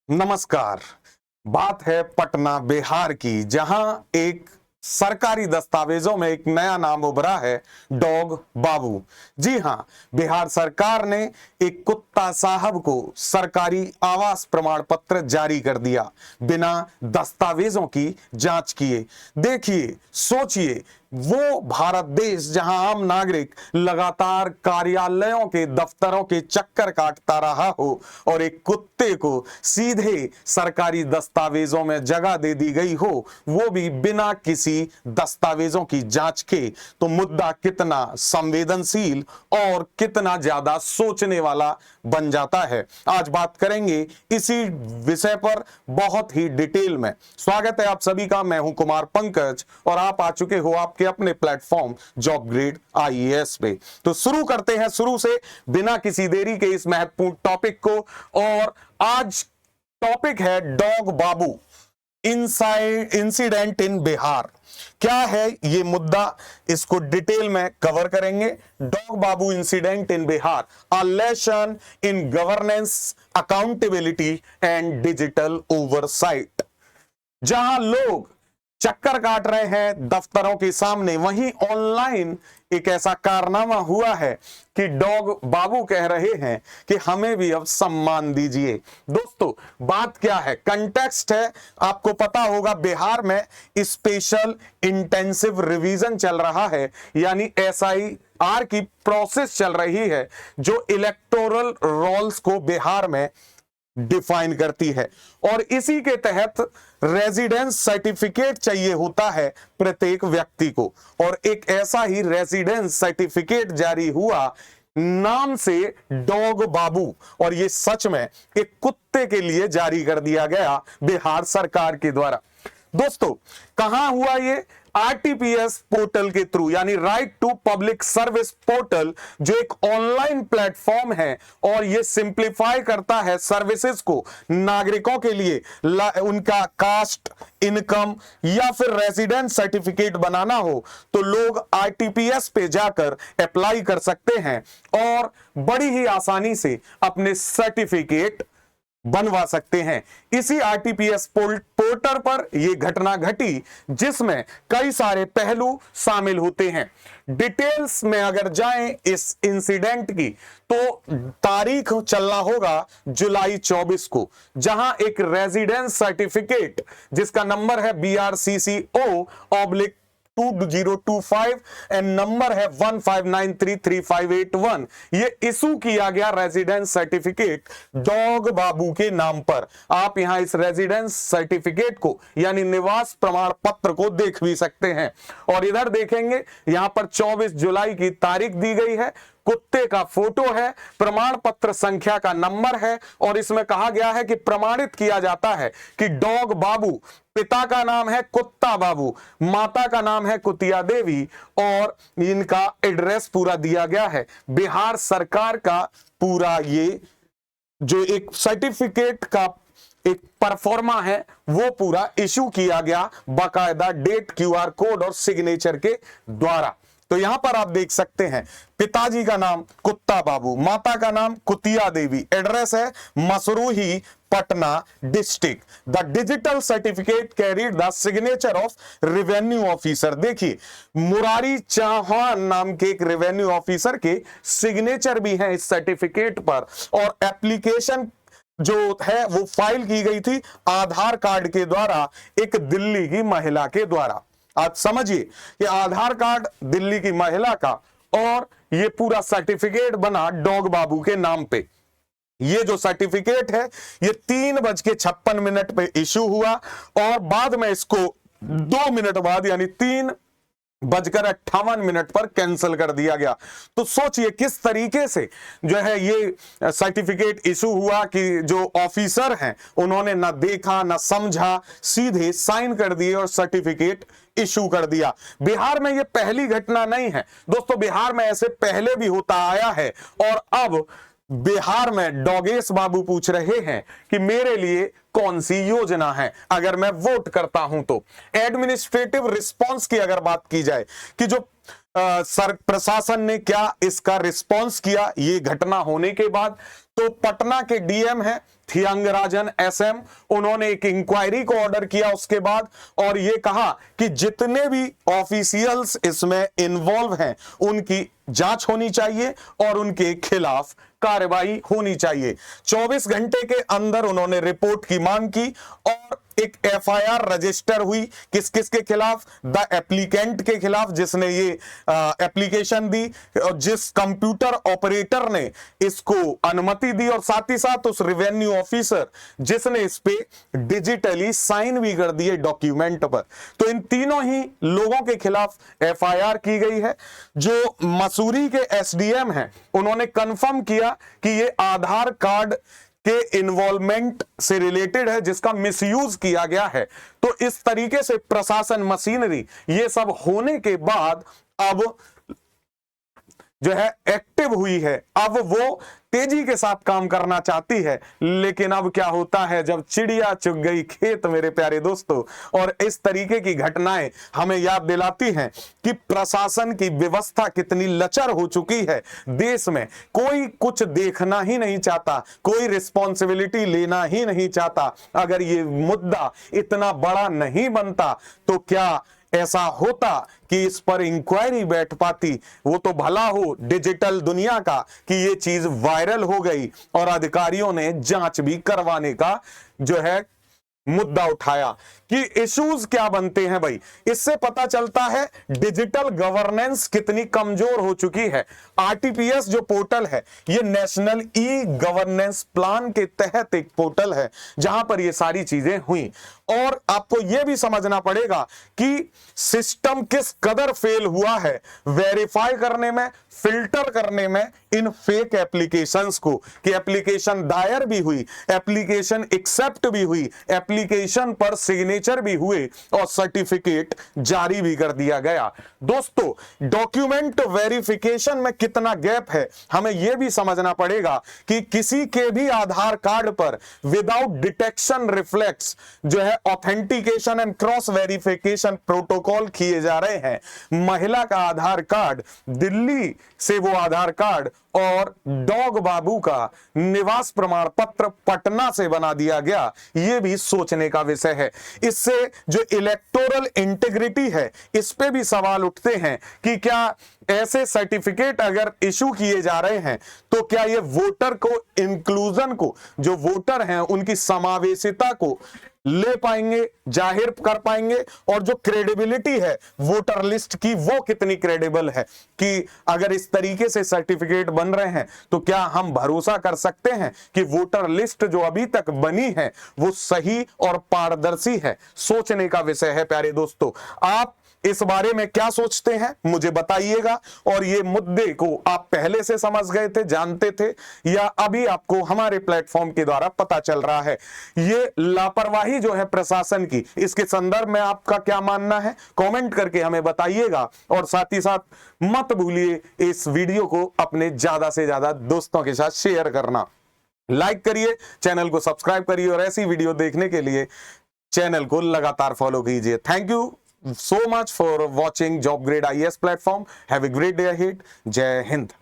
नमस्कार। बात है पटना बिहार की, जहां एक सरकारी दस्तावेजों में एक नया नाम उभरा है, डॉग बाबू। जी हां, बिहार सरकार ने एक कुत्ता साहब को सरकारी आवास प्रमाण पत्र जारी कर दिया बिना दस्तावेजों की जांच किए। देखिए, सोचिए, वो भारत देश जहां आम नागरिक लगातार कार्यालयों के दफ्तरों के चक्कर काटता रहा हो और एक कुत्ते को सीधे सरकारी दस्तावेजों में जगह दे दी गई हो, वो भी बिना किसी दस्तावेजों की जांच के, तो मुद्दा कितना संवेदनशील और कितना ज्यादा सोचने वाला बन जाता है। आज बात करेंगे इसी विषय पर बहुत ही डिटेल में। स्वागत है आप सभी का, मैं हूं कुमार पंकज और आप आ चुके हो आपके अपने प्लेटफॉर्म जॉब ग्रेड आईएएस पे। तो शुरू करते हैं शुरू से, बिना किसी देरी के इस महत्वपूर्ण टॉपिक को। और आज टॉपिक है dog Babu incident in Bihar. क्या है ये मुद्दा, इसको डिटेल में कवर करेंगे। Dog Babu incident in Bihar, a lesson in governance, accountability and digital oversight. जहां लोग चक्कर काट रहे हैं दफ्तरों के सामने, वहीं ऑनलाइन एक ऐसा कारनामा हुआ है कि डॉग बाबू कह रहे हैं कि हमें भी अब सम्मान दीजिए। दोस्तों, बात क्या है, कंटेक्स्ट है, आपको पता होगा बिहार में स्पेशल इंटेंसिव रिवीजन चल रहा है, यानी एसआईआर की प्रोसेस चल रही है, जो इलेक्टोरल रोल्स को बिहार में डिफाइन करती है। और इसी के तहत रेजिडेंस सर्टिफिकेट चाहिए होता है प्रत्येक व्यक्ति को, और एक ऐसा ही रेजिडेंस सर्टिफिकेट जारी हुआ नाम से डॉग बाबू, और ये सच में एक कुत्ते के लिए जारी कर दिया गया बिहार सरकार के द्वारा। दोस्तों, कहां हुआ ये? आरटीपीएस पोर्टल के थ्रू, यानी right to public service portal, जो एक ऑनलाइन प्लेटफॉर्म है और ये सिंप्लीफाई करता है सर्विसेज को नागरिकों के लिए। उनका कास्ट, इनकम या फिर रेजिडेंट सर्टिफिकेट बनाना हो तो लोग आरटीपीएस पे जाकर अप्लाई कर सकते हैं और बड़ी ही आसानी से अपने सर्टिफिकेट बनवा सकते हैं। इसी आरटीपीएस पोर्टल पर यह घटना घटी, जिसमें कई सारे पहलू शामिल होते हैं। डिटेल्स में अगर जाएं इस इंसिडेंट की, तो तारीख चलना होगा जुलाई 24 को, जहां एक रेजिडेंस सर्टिफिकेट जिसका नंबर है BRCCO/2025 एंड नंबर है 15933581, ये इशू किया गया रेजिडेंस सर्टिफिकेट डॉग बाबू के नाम पर। आप यहां इस रेजिडेंस सर्टिफिकेट को, यानी निवास प्रमाण पत्र को देख भी सकते हैं। और इधर देखेंगे, यहां पर 24 जुलाई की तारीख दी गई है, कुत्ते का फोटो है, प्रमाण पत्र संख्या का नंबर है, और इसमें कहा गया है कि प्रमाणित किया जाता है कि डॉग बाबू, पिता का नाम है कुत्ता बाबू, माता का नाम है कुतिया देवी, और इनका एड्रेस पूरा दिया गया है। बिहार सरकार का पूरा ये जो एक सर्टिफिकेट का एक परफॉर्मा है, वो पूरा इशू किया गया बाकायदा डेट, क्यूआर कोड और सिग्नेचर के द्वारा। तो यहां पर आप देख सकते हैं, पिताजी का नाम कुत्ता बाबू, माता का नाम कुतिया देवी, एड्रेस है Masrauhi, Patna district. The digital certificate carried the signature of revenue officer. देखिए, मुरारी चौहान नाम के एक रेवेन्यू ऑफिसर के सिग्नेचर भी हैं इस सर्टिफिकेट पर, और एप्लीकेशन जो है वो फाइल की गई थी आधार कार्ड के द्वारा, एक दिल्ली की महिला के द्वारा। आप समझिए कि आधार कार्ड दिल्ली की महिला का, और ये पूरा सर्टिफिकेट बना डॉग बाबू के नाम पे। ये जो सर्टिफिकेट है, ये 3:56 पे इशू हुआ, और बाद में इसको 2 मिनट बाद, यानी 3:58 पर कैंसिल कर दिया गया। तो सोचिए किस तरीके से जो है ये सर्टिफिकेट इशू हुआ कि जो ऑफिसर हैं उन्होंने ना देखा ना समझा, सीधे साइन कर दिए और सर्टिफिकेट इशू कर दिया। बिहार में ये पहली घटना नहीं है दोस्तों, बिहार में ऐसे पहले भी होता आया है। और अब बिहार में डॉगेश बाबू पूछ रहे हैं कि मेरे लिए कौन सी योजना है अगर मैं वोट करता हूं तो। एडमिनिस्ट्रेटिव रिस्पांस की अगर बात की जाए कि जो प्रशासन ने क्या इसका रिस्पांस किया ये घटना होने के बाद, तो पटना के डीएम है थियांगराजन एसएम, उन्होंने एक इंक्वायरी को ऑर्डर किया उसके बाद, और ये कहा कि जितने भी ऑफिशियल्स इसमें इन्वॉल्व हैं उनकी जांच होनी चाहिए और उनके खिलाफ कार्रवाई होनी चाहिए। 24 घंटे के अंदर उन्होंने रिपोर्ट की मांग की और एक एफआईआर रजिस्टर हुई। किस किस के खिलाफ? द एप्लीकेंट के खिलाफ जिसने ये एप्लीकेशन दी और जिस कंप्यूटर ऑपरेटर ने इसको अनुमति दी, और साथ ही साथ उस रेवेन्यू ऑफिसर जिसने इस पे डिजिटली साइन भी कर दिए डॉक्यूमेंट पर। तो इन तीनों ही लोगों के खिलाफ एफआईआर की गई है। जो मसूरी के एसडीएम हैं उन्होंने कंफर्म किया कि ये आधार कार्ड के इन्वॉल्वमेंट से रिलेटेड है जिसका मिसयूज किया गया है। तो इस तरीके से प्रशासन मशीनरी ये सब होने के बाद अब जो है एक्टिव हुई है, अब वो तेजी के साथ काम करना चाहती है। लेकिन अब क्या होता है, जब चिड़िया चुग गई खेत मेरे प्यारे दोस्तों, और इस तरीके की घटनाएं हमें याद दिलाती हैं कि प्रशासन की व्यवस्था कितनी लचर हो चुकी है। देश में कोई कुछ देखना ही नहीं चाहता, कोई रिस्पॉन्सिबिलिटी लेना ही नहीं चाहता। अगर ये मुद्दा इतना बड़ा नहीं बनता तो क्या ऐसा होता कि इस पर इंक्वायरी बैठ पाती? वो तो भला हो डिजिटल दुनिया का कि ये चीज वायरल हो गई और अधिकारियों ने जांच भी करवाने का जो है मुद्दा उठाया। कि इश्यूज क्या बनते हैं भाई, इससे पता चलता है डिजिटल गवर्नेंस कितनी कमजोर हो चुकी है। आरटीपीएस जो पोर्टल है ये नेशनल ई गवर्नेंस प्लान के तहत एक पोर्टल है जहां पर ये सारी चीजें हुई। और आपको यह भी समझना पड़ेगा कि सिस्टम किस कदर फेल हुआ है वेरीफाई करने में, फिल्टर करने में इन फेक एप्लीकेशंस को, कि एप्लीकेशन दायर भी हुई, एप्लीकेशन एक्सेप्ट भी हुई, एप्लीकेशन पर सिग्नेचर भी हुए और सर्टिफिकेट जारी भी कर दिया गया। दोस्तों, डॉक्यूमेंट वेरिफिकेशन में कितना गैप है हमें यह भी समझना पड़ेगा कि किसी के भी आधार कार्ड पर विदाउट डिटेक्शन रिफ्लेक्स जो है authentication and cross verification protocol किए जा रहे हैं। महिला का आधार कार्ड, दिल्ली से वो आधार कार्ड और डॉग बाबू का निवास प्रमाण पत्र पटना से बना दिया गया, यह भी सोचने का विषय है। इससे जो इलेक्टोरल इंटीग्रिटी है इस पे भी सवाल उठते हैं कि क्या ऐसे सर्टिफिकेट अगर इशू किए जा रहे हैं तो क्या ये वोटर को, इंक्लूजन को, जो वोटर हैं उनकी समावेशिता को ले पाएंगे, जाहिर कर पाएंगे? और जो क्रेडिबिलिटी है वोटर लिस्ट की वो कितनी क्रेडिबल है कि अगर इस तरीके से सर्टिफिकेट बन रहे हैं तो क्या हम भरोसा कर सकते हैं कि वोटर लिस्ट जो अभी तक बनी है वो सही और पारदर्शी है? सोचने का विषय है प्यारे दोस्तों। आप इस बारे में क्या सोचते हैं मुझे बताइएगा। और ये मुद्दे को आप पहले से समझ गए थे, जानते थे, या अभी आपको हमारे प्लेटफॉर्म के द्वारा पता चल रहा है? ये लापरवाही जो है प्रशासन की, इसके संदर्भ में आपका क्या मानना है कमेंट करके हमें बताइएगा। और साथ ही साथ मत भूलिए इस वीडियो को अपने ज्यादा से ज्यादा दोस्तों के साथ शेयर करना, लाइक करिए, चैनल को सब्सक्राइब करिए और ऐसी वीडियो देखने के लिए चैनल को लगातार फॉलो कीजिए। Thank you so much for watching Job Grade IAS platform. Have a great day ahead. Jai Hind.